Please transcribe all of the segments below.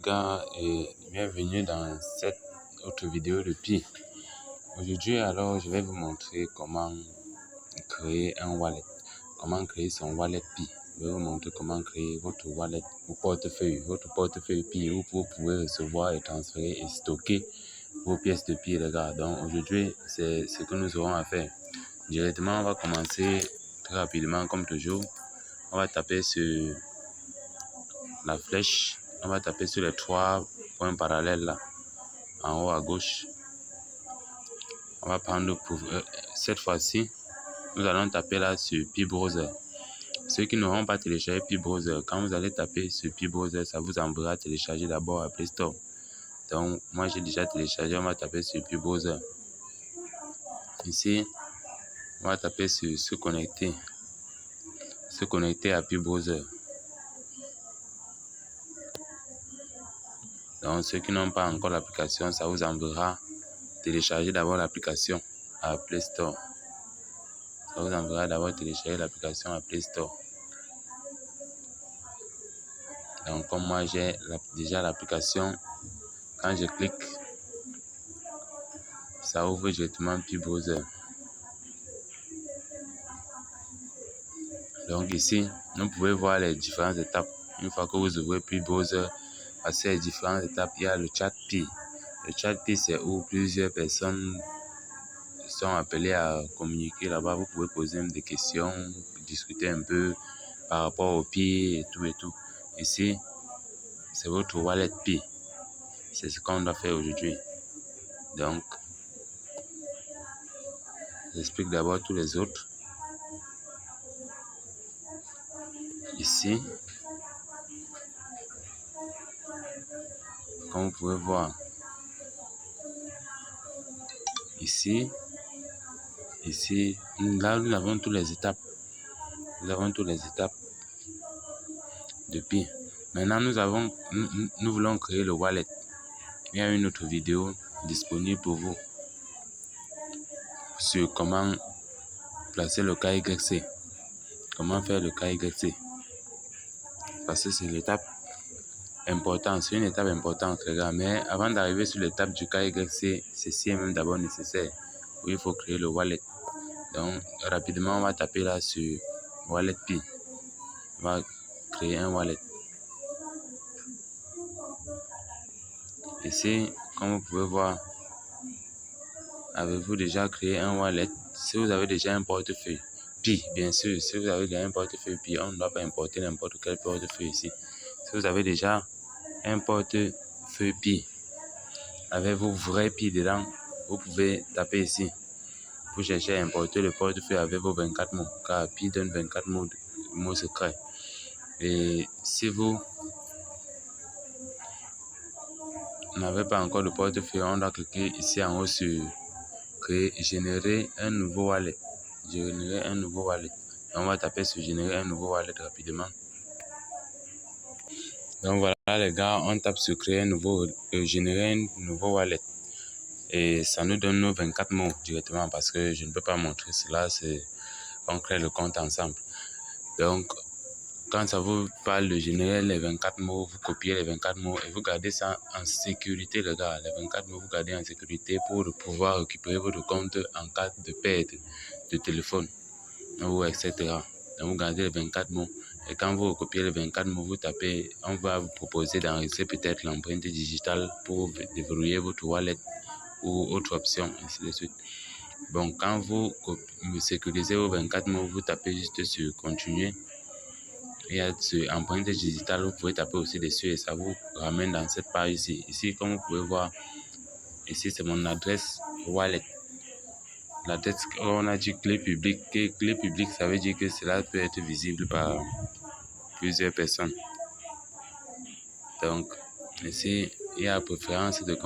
Gars et bienvenue dans cette autre vidéo de Pi. Aujourd'hui alors je vais vous montrer comment créer un wallet, comment créer son wallet Pi. Je vais vous montrer comment créer votre wallet ou votre portefeuille Pi où vous pouvez recevoir et transférer et stocker vos pièces de Pi les gars. Donc aujourd'hui c'est ce que nous aurons à faire. Directement on va commencer très rapidement comme toujours. On va taper sur la flèche, on va taper sur les trois points parallèles là, en haut à gauche. On va prendre pour cette fois-ci, nous allons taper là sur Pi Browser. Ceux qui n'auront pas téléchargé Pi Browser, quand vous allez taper sur Pi Browser, ça vous enverra télécharger d'abord à Play Store. Donc moi j'ai déjà téléchargé, on va taper sur Pi Browser. Ici, on va taper sur se connecter à Pi Browser. Donc ceux qui n'ont pas encore l'application, ça vous enverra télécharger d'abord l'application à Play Store. Ça vous enverra d'abord télécharger l'application à Play Store. Donc comme moi j'ai déjà l'application, quand je clique, ça ouvre directement Pi Browser. Donc ici, vous pouvez voir les différentes étapes. Une fois que vous ouvrez Pi Browser, à ces différentes étapes, il y a le chat Pi. Le chat Pi, c'est où plusieurs personnes sont appelées à communiquer là-bas. Vous pouvez poser des questions, discuter un peu par rapport au Pi et tout et tout. Ici, c'est votre wallet Pi. C'est ce qu'on doit faire aujourd'hui. Donc, j'explique d'abord tous les autres. Ici, comme vous pouvez voir, ici, là nous avons toutes les étapes. Nous avons toutes les étapes de Pi. Maintenant, nous voulons créer le wallet. Il y a une autre vidéo disponible pour vous sur comment placer le KYC. Comment faire le KYC. Parce que c'est l'étape importante. C'est une étape importante, les gars. Mais avant d'arriver sur l'étape du KYC, ceci est même d'abord nécessaire. Où il faut créer le wallet. Donc, rapidement, on va taper là sur Wallet Pi. On va créer un wallet. Ici, comme vous pouvez voir, avez-vous déjà créé un wallet? Si vous avez déjà un portefeuille Pi, bien sûr, si vous avez déjà un portefeuille Pi, on ne doit pas importer n'importe quel portefeuille ici. Si vous avez déjà un portefeuille Pi avec vos vrais Pi dedans, vous pouvez taper ici pour chercher à importer le portefeuille avec vos 24 mots, car Pi donne 24 mots secrets. Et si vous n'avez pas encore de portefeuille, on doit cliquer ici en haut sur générer un nouveau wallet. Générer un nouveau wallet. Et on va taper sur générer un nouveau wallet rapidement. Donc voilà les gars, on tape sur créer un nouveau, générer un nouveau wallet. Et ça nous donne nos 24 mots directement parce que je ne peux pas montrer cela, c'est on crée le compte ensemble. Donc quand ça vous parle de générer les 24 mots, vous copiez les 24 mots et vous gardez ça en sécurité les gars. Les 24 mots vous gardez en sécurité pour pouvoir récupérer votre compte en cas de perte de téléphone ou etc. Donc vous gardez les 24 mots et quand vous copiez les 24 mots, vous tapez, on va vous proposer d'enregistrer peut-être l'empreinte digitale pour déverrouiller votre wallet ou autre option, ainsi de suite. Bon, quand vous sécurisez vos 24 mots, vous tapez juste sur continuer. Il y a sur empreinte digitale, vous pouvez taper aussi dessus et ça vous ramène dans cette page ici. Ici, comme vous pouvez voir, ici c'est mon adresse wallet. L'adresse, on a dit clé publique. Clé publique, ça veut dire que cela peut être visible par plusieurs personnes. Donc, ici, il y a préférence de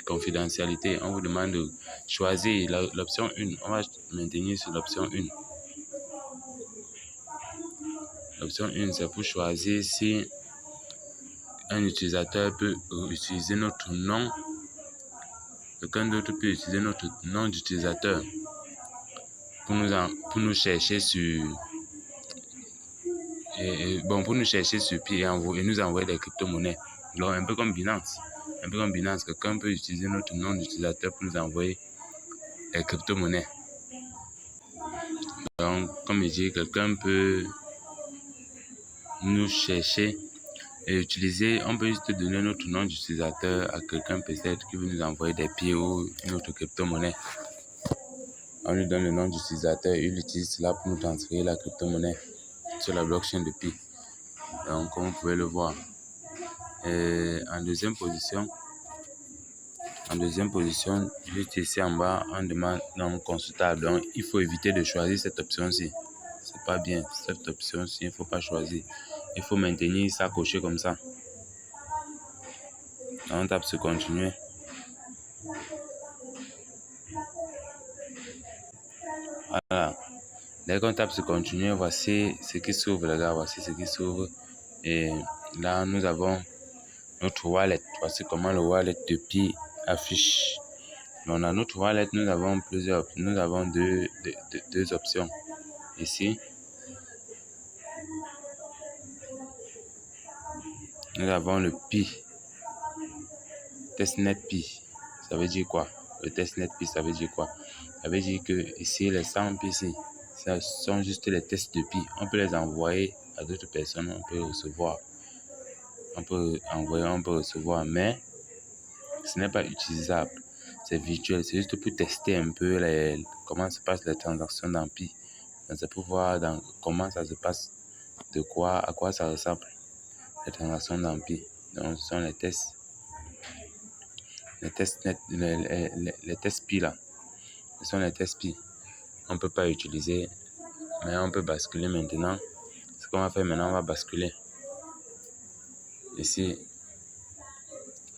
confidentialité. On vous demande de choisir l'option 1. On va maintenir sur l'option 1. L'option 1, c'est pour choisir si un utilisateur peut utiliser notre nom. Quelqu'un d'autre peut utiliser notre nom d'utilisateur pour nous chercher sur pour nous chercher sur Pi et nous envoyer des crypto-monnaies. Donc, un peu comme Binance. Un peu comme Binance, quelqu'un peut utiliser notre nom d'utilisateur pour nous envoyer des crypto-monnaies. Donc, comme je dis, quelqu'un peut nous chercher et utiliser, on peut juste donner notre nom d'utilisateur à quelqu'un peut-être qui veut nous envoyer des pieds ou une autre crypto-monnaie. On lui donne le nom d'utilisateur et il utilise cela pour nous transférer la crypto-monnaie sur la blockchain de Pi. Donc, comme vous pouvez le voir. Et en deuxième position, juste ici en bas, on demande non consultable. Donc, il faut éviter de choisir cette option-ci. C'est pas bien. Cette option-ci, il ne faut pas choisir. Il faut maintenir ça coché comme ça. On tape sur continuer. Voilà. Dès qu'on tape sur continuer, voici ce qui s'ouvre, les gars. Voici ce qui s'ouvre. Et là, nous avons notre wallet. Voici comment le wallet de Pi affiche. Donc, dans notre wallet, nous avons deux options. Ici, nous avons le Pi. Testnet Pi. Ça veut dire quoi? Le testnet Pi, ça veut dire quoi? Ça veut dire que ici, les 100 Pi ici, ce sont juste les tests de Pi. On peut les envoyer à d'autres personnes. On peut recevoir. On peut envoyer, on peut recevoir. Mais ce n'est pas utilisable. C'est virtuel. C'est juste pour tester un peu comment se passent les transactions dans Pi. C'est pour voir comment ça se passe, à quoi ça ressemble, les transactions dans Pi. Donc, ce sont les tests. Les tests Pi là. Ce sont les tests Pi. On ne peut pas utiliser, mais on peut basculer maintenant. Ce qu'on va faire maintenant, on va basculer. Ici,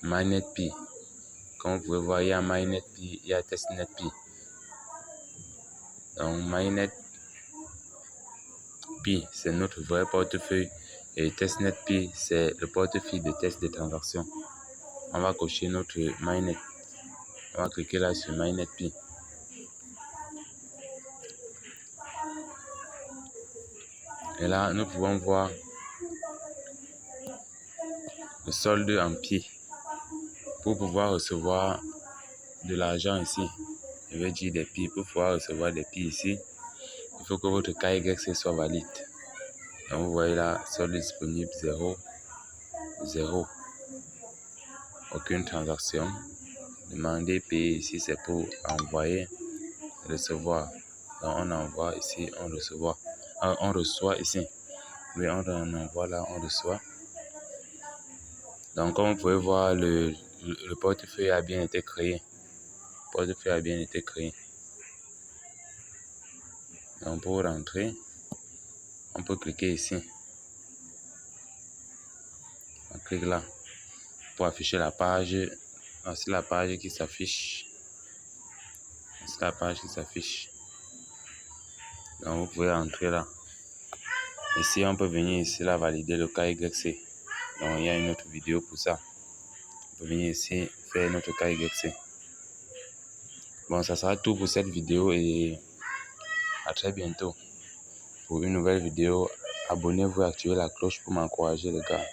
Mainnet Pi. Comme vous pouvez voir, il y a Mainnet Pi, il y a Testnet Pi. Donc, Mainnet Pi, c'est notre vrai portefeuille. Et Testnet Pi, c'est le portefeuille de test des transactions. On va cocher notre Mainnet. On va cliquer là sur Mainnet Pi. Et là, nous pouvons voir le solde en Pi. Pour pouvoir recevoir de l'argent ici, je veux dire des Pi, pour pouvoir recevoir des Pi ici, il faut que votre KYC soit valide. Donc vous voyez là, solde disponible 0, 0. Aucune transaction. Demander, payer ici, c'est pour envoyer, recevoir. Donc on envoie ici, on reçoit. On reçoit ici. Oui, on envoie là, on reçoit. Donc comme vous pouvez voir, le portefeuille a bien été créé. Le portefeuille a bien été créé. Donc pour rentrer, on peut cliquer ici. On clique là pour afficher la page. C'est la page qui s'affiche. C'est la page qui s'affiche. Donc vous pouvez entrer là. Ici, on peut venir ici là valider le KYC. Donc il y a une autre vidéo pour ça. On peut venir ici faire notre KYC. Bon, ça sera tout pour cette vidéo et à très bientôt pour une nouvelle vidéo. Abonnez-vous et activez la cloche pour m'encourager les gars.